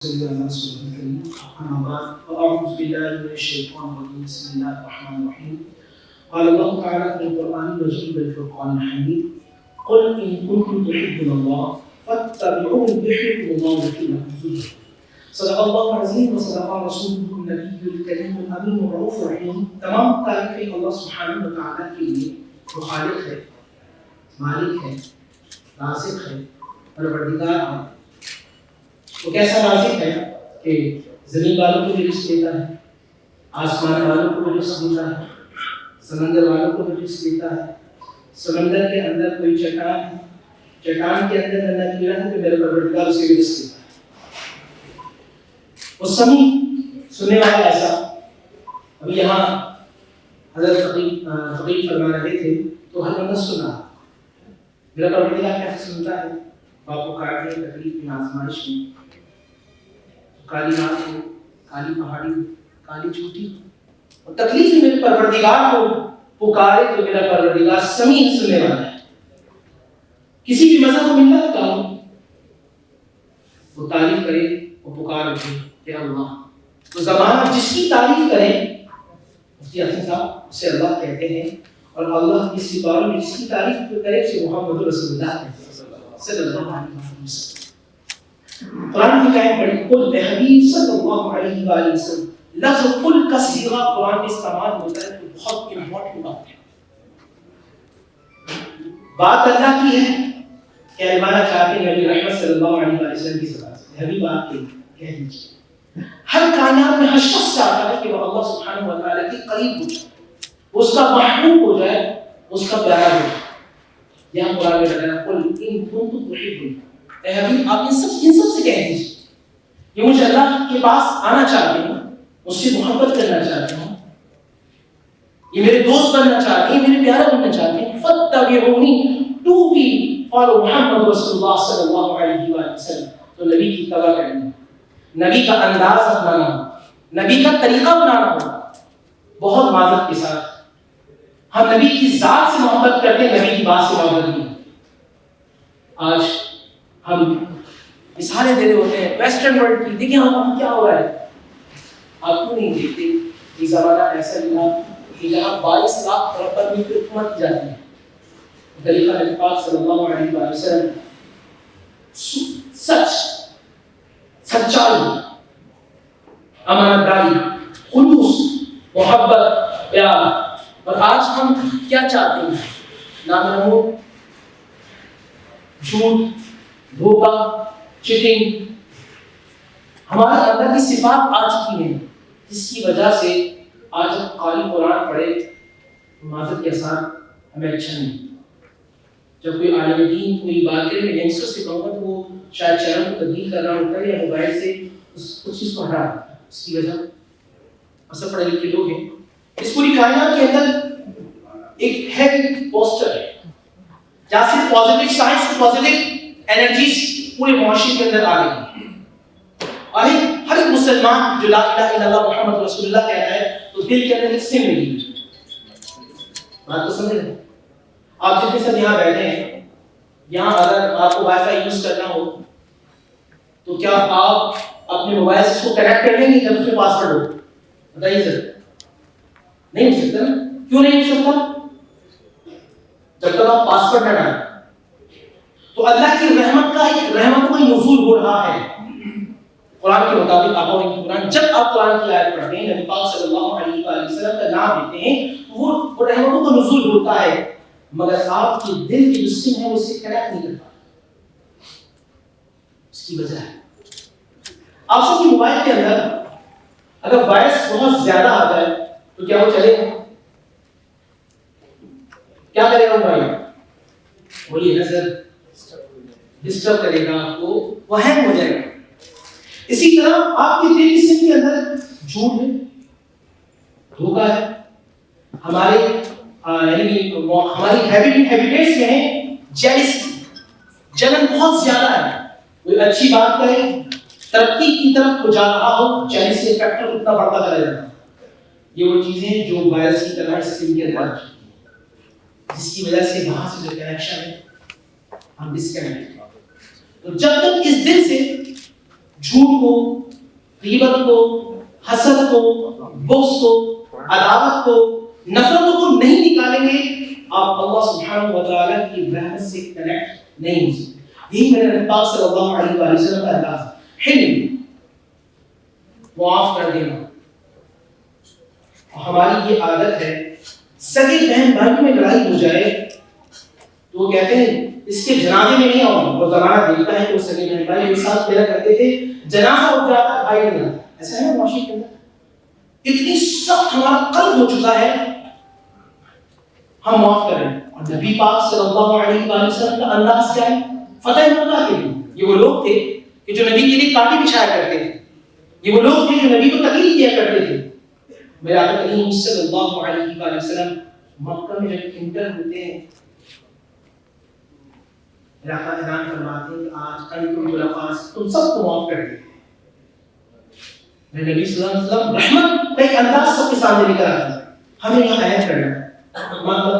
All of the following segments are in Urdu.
سيدنا رسول الكريم أما بعد فأعوذ بالله من الشيطان الرجيم بسم الله الرحمن الرحيم قال الله تعالى في القرآن المجيد والفرقان الحميد قل إن كنتم تحبون الله فاتبعوني يحببكم الله ويغفر لكم ذنوبكم صدق الله العظيم وصدق رسوله النبي الكريم الأمين الرؤوف الرحيم تمام تعریفیں اللہ سبحانہ و تعالیٰ کے لیے جو خالق ہے مالک ہے رازق ہے پروردگار ہے. وہ کیسا رازق ہے کہ زمین والوں کو بھی رزق دیتا ہے, آسمان والوں کو بھی رزق دیتا ہے, سمندر والوں کو بھی رزق دیتا ہے. سمندر کے اندر کوئی چٹان ہے, چٹان کے اندر نہ کیڑا ہے کہ میرے پروردگار اسے بھی رزق دیتا ہے. وہ سمیع سننے والا ایسا. ابھی یہاں حضرت فقیر فرما رہے تھے تو ہر بندہ سنا میرا پروردگار کیسے سنتا ہے. باپ کو کاٹنے تکلیف میں آزمائش میں کالی رات ہو, کالی پہاڑی ہو, کالی چھوٹی ہو, اور تکلیف میں میرے پروردگار کو پکارے تو میرا پروردگار سمیع سننے والا ہے. کسی بھی مذہب کو ملت کا ہو وہ تعریف کرے, وہ پکار اٹھے کہ اللہ. تو زمانہ جس کی تعریف کرے مفتی حسن صاحب اسے اللہ کہتے ہیں, اور اللہ اس سپاروں میں جس کی تعریف کرے اسے محمد رسول اللہ کہتے ہیں صلی اللہ علیہ وسلم. قرآن کی آیت پڑھی قل اے حبیب صلی اللہ علیہ وآلہ وسلم. لفظ قل کا صیغہ قرآن میں استعمال ہوتا ہے تو بہت امپورٹنٹ بات ہے. بات اللہ کی ہے کہ علمانا چاہتے ہیں نبی رحمت صلی اللہ علیہ وسلم کی زبان سے حبیب آپ کے کہہ دیجیے. ہر کائنات میں ہر شخص چاہتا ہے کہ وہ اللہ سبحانہ و تعالیٰ کے قریب ہو جائے, اس کا محبوب ہو جائے, اس کا پیارا ہو جائے. یہاں قرآن میں بتایا قل ان کنتم تحبون. اے حبیب آپ ان سب سے کہہ دیجیے یہ مجھے اللہ کے پاس آنا چاہتے ہیں, مجھ سے محبت کرنا چاہتے ہیں, یہ میرے دوست بننا چاہتے ہیں, میرے پیارا بننا چاہتے ہیں. فاتبعونی ٹو بی فالو محمد رسول اللہ صلی اللہ علیہ وسلم. تو نبی کی اتباع کرنی, نبی کا انداز اپنانا, نبی کا طریقہ اپنانا ہوگا بہت معذرت کے ساتھ. ہم نبی کی ذات سے محبت کرتے ہیں, نبی کی بات سے محبت نہیں. آج ہم مثالیں دے رہے ہوتے ہیں ویسٹرن ورلڈ کی, دیکھیں ہم کیا ہو رہا ہے. آپ کیوں نہیں دیکھتے یہ زمانہ ایسا ملا کہ جہاں 22 لاکھ پر بھی حکومت کی جاتی ہے. طریقہ نبی پاک صلی اللہ علیہ وسلم سچ, سچائی, امانت داری, خلوص, محبت, پیار. اور آج ہم کیا چاہتے ہیں؟ نام نمود, جھوٹ, دھوکہ, چیٹنگ. ہمارے اندر کی صفات آ چکی ہیں جس کی وجہ سے آج ہم قاری قرآن پڑھے معذرت کے ساتھ ہمیں اچھا نہیں. جب کوئی عالم دین کوئی بات کرے میں یونیورسٹر سے کہوں گا تو وہ شاید چینل کو تبدیل کرنا ہوتا ہے یا موبائل سے اس چیز کو ہٹا دیتا ہے. اس کی وجہ اصل پڑھے لکھے لوگ ہیں. اس پوری کائنات کے اندر ایک ہیوی پوسٹر ہے جہاں سے پازیٹیو سائنس, پازیٹیو انرجیز پورے معاشرے کے اندر آ رہی ہیں. اور ہر ایک مسلمان جو لا الہ الا اللہ محمد رسول اللہ کہتا ہے تو دل کے اندر ایک سم لگی ہے. بات تو سمجھ رہے ہیں آپ جتنے سب یہاں بیٹھے ہیں, یہاں اگر آپ کو وائی فائی یوز کرنا ہو تو کیا آپ اپنے موبائل سے اس کو کنیکٹ کر لیں گے جب اس میں پاسورڈ ہو؟ بتائیے سر. نہیں ہو سکتا نا. کیوں نہیں ہو سکتا؟ جب تک آپ پاسورڈ نہ ڈالیں. تو اللہ کی رحمت کا نزول ہو رہا ہے قرآن کے مطابق. قرآن جب آپ قرآن کی آیت پڑھتے ہیں, نبی پاک صلی اللہ علیہ وسلم کا نام لیتے ہیں تو وہ رحمتوں کا نزول ہوتا ہے, مگر آپ کے دل کی جو سم ہے وہ اس سے کنیکٹ نہیں کرتا. اس کی وجہ ہے آپ سب کی موبائل کے اندر اگر وائرس بہت زیادہ آ جائے تو کیا وہ چلے گا؟ کیا کرے گا موبائل؟ بولیے نا سر. ڈسٹرب کرے گا آپ کو, وہ ہینگ ہو جائے گا. اسی طرح آپ کے دل کی سم کے اندر جھوٹ ہے, دھوکہ ہے, ہماری ہیبٹس میں ہے جیلسی, جلن بہت زیادہ ہے. کوئی اچھی بات کرے, ترقی کی طرف کو جا رہا ہو, جیلسی فیکٹر اتنا بڑھتا چلا جاتا ہے. یہ وہ چیزیں جو وائرس کی طرح سسٹم کے اندر جس کی وجہ سے وہاں سے جو کنیکشن ہے ہم ڈسکنیکٹ. تو جب تک اس دل سے جھوٹ کو، غیبت کو، حسد کو، بغض کو، عداوت کو، نفرتوں کو نہیں نکالیں گے، آپ اللہ سبحانہ و تعالیٰ کی رحمت سے کنیکٹ نہیں ہو سکتے۔ یہی میرے نبی پاک صلی اللہ علیہ وآلہ وسلم کا انداز ہے، حلم، معاف کر دینا۔ ہماری یہ عادت ہے، سگے بہن بھائی میں لڑائی ہو جائے تو وہ کہتے ہیں اس کے جنازے میں نہیں آؤں، وہ زمانہ دیکھتا ہے کہ وہ سگے بہن بھائی ایک ساتھ کھیلا کرتے تھے، جنازہ اٹھ جاتا بھائی نہیں آتا۔ ایسا ہے معاشرے کے اندر اتنی سخت ہمارا قلب ہو چکا ہے، ہم معاف کریں۔ اور نبی پاک صلی اللہ علیہ وآلہ وسلم کا انداز کیا ہے؟ فتح مکہ کے لیے یہ وہ لوگ تھے کہ جو نبی کے لیے کانٹے بچھایا کرتے تھے، یہ وہ لوگ تھے جو نبی کو تکلیف دیا کرتے تھے۔ میرے آقا کریم صلی اللہ علیہ وآلہ وسلم مکہ میں جب انٹر ہوتے ہیں، میرے آقا اعلان فرماتے ہیں کہ آج انتم ملاقات، تم سب کو معاف کر دیں۔ میرے نبی صلی اللہ علیہ وسلم رحمت کا ایک انداز سب کے سامنے لے کر آتے ہیں۔ ہمیں یہاں عہد کرنا ہے،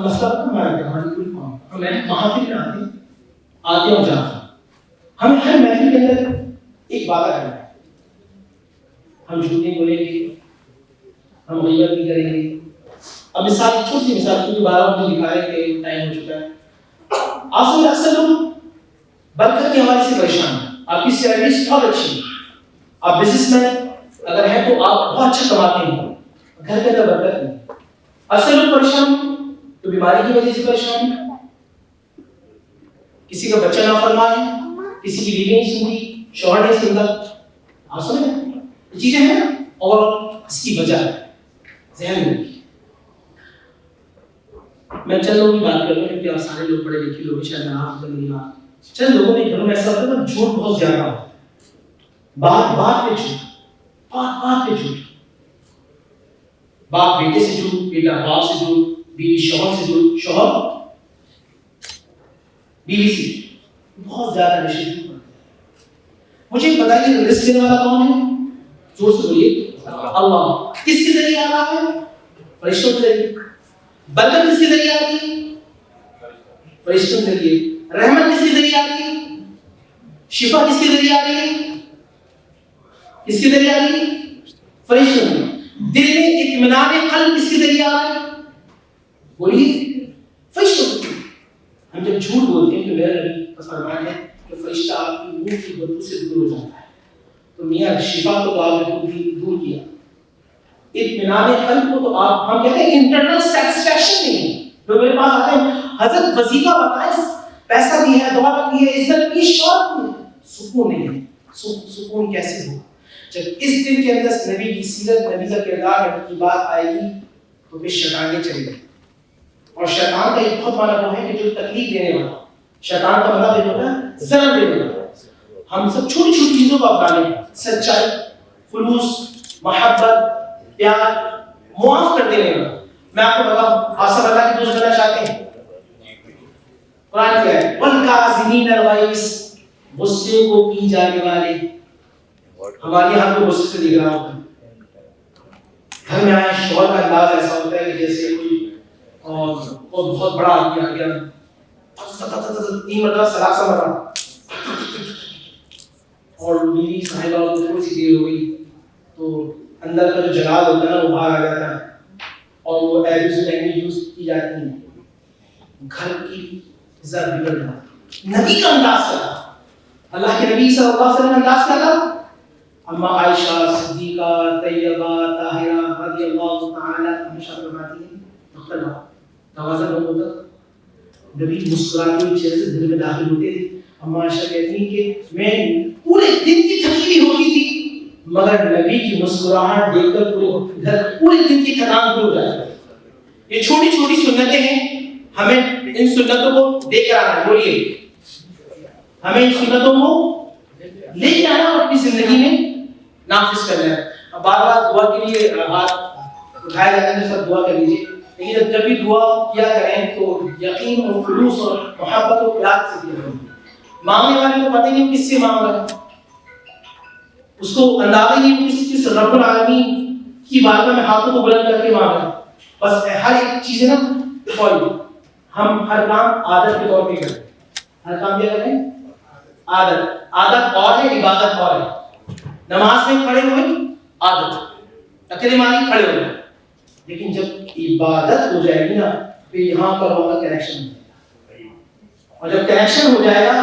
مسئلہ کم ہے، ہماری کوئی کام ہمیں محافل میں آتے اور جاتے ہیں، ہمیں ہر محفل کے اندر ایک وعدہ کرنا ہے، ہم جھوٹ نہیں بولیں گے، ہم غیبت نہیں کریں گے۔ اب مثال، چھوٹی سی مثال کیونکہ 12 مجھے دکھا رہے کہ ٹائم ہو چکا ہے۔ آپ سے اکثر لوگ برکت کے حوالے سے پریشان ہیں، آپ کی سیلری بہت اچھی ہے، آپ بزنس مین اگر ہے تو آپ بہت اچھا کماتے ہیں، گھر کے اندر برکت نہیں۔ اکثر لوگ پریشان ہیں تو بیماری کی وجہ سے پریشان ہیں، کسی کا بچہ نافرمان ہے، کسی کی بیوی نہیں سنتی، شوہر نہیں سنتا، آپ سمجھ رہے ہیں یہ چیزیں ہیں نا، اور اس کی وجہ ذہن میں رکھیے۔ میں چند لوگوں کی بات کروں کیونکہ آپ سارے لوگ پڑھے لکھے لوگ شاید آپ کو نہیں بات، چند لوگوں کے گھروں میں ایسا ہوتا ہے نا جھوٹ بہت زیادہ ہوتا ہے، بات بات پہ جھوٹ، بات بات پہ جھوٹ، باپ بیٹے سے جھوٹ، بیٹا باپ سے جھوٹ، بیوی شوہر سے جھوٹ، شوہر بیوی سے، بہت زیادہ رشتے جھوٹ پڑتے ہیں۔ مجھے بتائیے رزق دینے والا کون ہے؟ زور سے بولیے، اللہ۔ کس کے ذریعے آ رہا ہے؟ فرشتوں کے ذریعے۔ برکت کس کے ذریعے آ رہی ہے؟ فرشتوں کے ذریعے۔ رحمت کس کے ذریعے آ رہی ہے؟ شفا کس کے ذریعے آ رہی ہے؟ کس کے ذریعے آ رہی ہے؟ فرشتوں کے۔ دل میں اطمینان قلب کس کے ذریعے آ رہا ہے؟ بولیے، فرشتوں کے۔ ہم جب جھوٹ بولتے ہیں تو میرا نبی کا فرمان ہے کہ فرشتہ آپ کی منہ کی بدبو سے دور ہو جاتا ہے۔ تو میاں شفا کو تو آپ نے خود ہی دور کیا، اطمینان قلب کو تو آپ، ہم کہتے ہیں انٹرنل سیٹسفیکشن نہیں ہے۔ لوگ میرے پاس آتے ہیں، حضرت وظیفہ بتائیں، پیسہ بھی ہے، دولت بھی ہے، عزت بھی ہے، شوق بھی ہے، سکون نہیں ہے۔ سکون کیسے ہو؟ جب اس دل کے اندر نبی کی سیرت، نبی کا کردار، نبی کی بات آئے گی تو پھر شیطانیں چلے گی۔ اور شیطان کا ایک بہت بڑا وہ ہے کہ جو تکلیف دینے والا، شیطان کا مطلب یہ ہوتا ہے ضرر دینے والا۔ ہم سب چھوٹی چھوٹی چیزوں کو اپنانے، سچائی، خلوص، محبت، پیار، معاف کر دینے والا۔ میں آپ کو بتاؤں، آپ سب اللہ کی دوست بننا چاہتے ہیں؟ قرآن کیا ہے؟ وَالْكَاظِمِينَ الْغَيْظَ، غصے کو پی جانے والے۔ ہمارے یہاں کو غصے سے دیکھ رہا ہوتا ہے، گھر میں آیا شوہر کا انداز ایسا ہوتا ہے کہ جیسے کوئی اور بہت بڑا آدمی آ گیا، 3 مرتبہ سلام سا مرا، اور بیوی صاحبہ کو تھوڑی سی دیر ہو گئی تو اندر کا جو جلال ہوتا ہے نا وہ باہر آ جاتا ہے، اور وہ ایبیوز لینگویج یوز کی جاتی ہے، گھر کی عزت بگڑ جاتی۔ نبی کا انداز کیا تھا؟ اللہ کے نبی صلی اللہ علیہ وسلم کا انداز کیا تھا؟ اما عائشہ صدیقہ طیبہ طاہرہ رضی اللہ تعالی ہمیشہ فرماتی ہیں توازن ہوتا تھا، نبی مسکراتے ہوئے چہرے سے دل میں داخل ہوتے تھے۔ اما عائشہ کہتی ہیں کہ میں پورے دن کی تھکی ہوئی ہوتی تھی مگر نبی کی مسکراہٹ دیکھ کر پورے دن کی تھکان دور ہو جاتی۔ یہ چھوٹی چھوٹی سنتیں ہیں، ہمیں ان سنتوں کو لے کر آنا ہے۔ بولیے، ہمیں ان سنتوں کو لے کے آنا اور اپنی زندگی میں نافذ کرنا ہے۔ اب بار بار دعا کے لیے ہاتھ اٹھائے جاتے ہیں، سب دعا کر لیجیے، لیکن جب بھی دعا کیا کریں تو یقین اور خلوص اور محبت و پیار سے کیا کریں۔ مانگنے والے کو پتہ نہیں کس سے مانگ رہا ہے، اس کو اندازہ نہیں کس رب العالمین کی بارگاہ میں ہاتھوں کو بلند کر کے مانگ رہا ہے۔ بس ہر ایک چیز ہے نا فوری، ہم ہر کام عادت کے طور پہ کریں، ہر کام کیا کریں؟ عادت اور ہے، عبادت اور ہے۔ نماز میں کھڑے ہوئے عادت, ٹکرے ماری کھڑے ہو جائے, لیکن جب عبادت ہو جائے گی نا پھر یہاں پر ہوگا کنیکشن ہو جائے گا, اور جب کنیکشن ہو جائے گا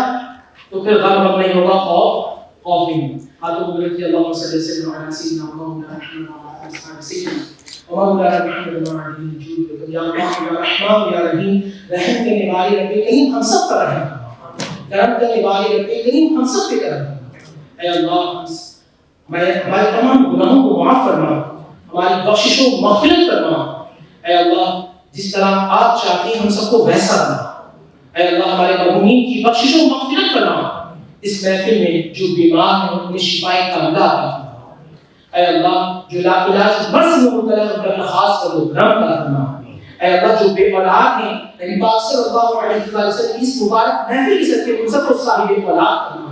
تو پھر غم نہیں ہوگا, خوف نہیں ہوگا. ہاتھوں کو بلند کیا, اللہم صلی اللہ علیہ وسلم یا اللہ یا رحمان یا رحیم, رحم کرنے والے رب کریم ہم سب پر رحم کرنا, کرم کرنے والے رب کریم ہم سب پہ کرم کرنا. اے اللہ ہمارے تمام گناہوں کو معاف فرما, ہماری بخشش و مغفرت فرما. اے اللہ جس طرح آپ چاہتے ہیں ہم سب کو ویسا بنا. اے اللہ ہمارے مرحومین کی بخشش و مغفرت فرما. اس محفل میں جو بیمار ہیں انہیں شفائے کاملہ عطا فرما. اے اللہ جو لا علاج مرض میں مبتلا ہیں ان پر خاص کر کرم عطا فرما. اے اللہ جو بے اولاد ہیں نبی پاک صلی اللہ علیہ وسلم کی اس مبارک محفل کی صدقے ان سب کو صاحب اولاد فرما.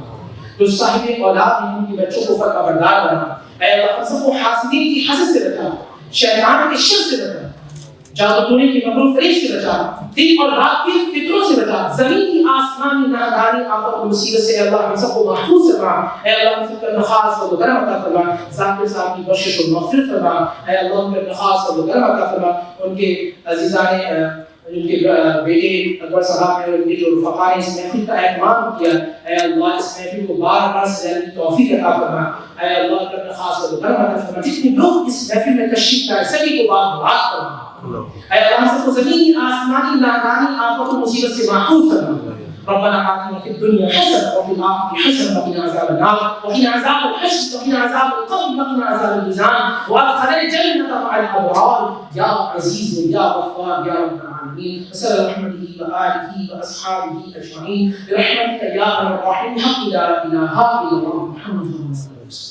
جو صاحب اولاد ہیں ان کے بچوں کو فرقہ بردار بنا. اے اللہ ہم سب کو حاسدین کی حسد سے بچا, شیطان کے شر سے بچا, جادو ٹونے کی مغرور فریب سے بچا, دن اور رات کی فطروں سے بچا, زمینی آسمانی نادانی آفت و مصیبت سے. اے اللہ ہم سب کو محفوظ فرما. اے اللہ ہم سب پر خاص و کرم عطا فرما. ذات صاحب کی بخشش و مغفرت فرما. اے اللہ ہم پر خاص و کرم عطا فرما. ان کے عزیزان ان کے بیٹے اکبر صاحب نے اور ان کے جو رفقا نے اس محفل کا اہتمام کیا, اے اللہ اس محفل کو بار بار سجانے کی توفیق عطا فرما. اے اللہ پر خاص و کرم عطا فرما. جتنے لوگ اس محفل میں تشریف لائے سبھی کو بارک فرما. اے اللہ ہم سب کو زمینی آسمانی نادانی آفت و مصیبت سے محفوظ فرما. ربنا آتنا في الدنيا حسنة وفي الآخرة حسنة وقنا عذاب النار وقنا عذاب الحشر وقنا عذاب القبر وقنا عذاب الميزان وادخلنا الجنة مع الأبرار يا عزيز يا غفار يا رب العالمين. وصلى محمد وآله وأصحابه أجمعين برحمتك يا أرحم الراحمين. حق لا إله إلا الله محمد رسول الله.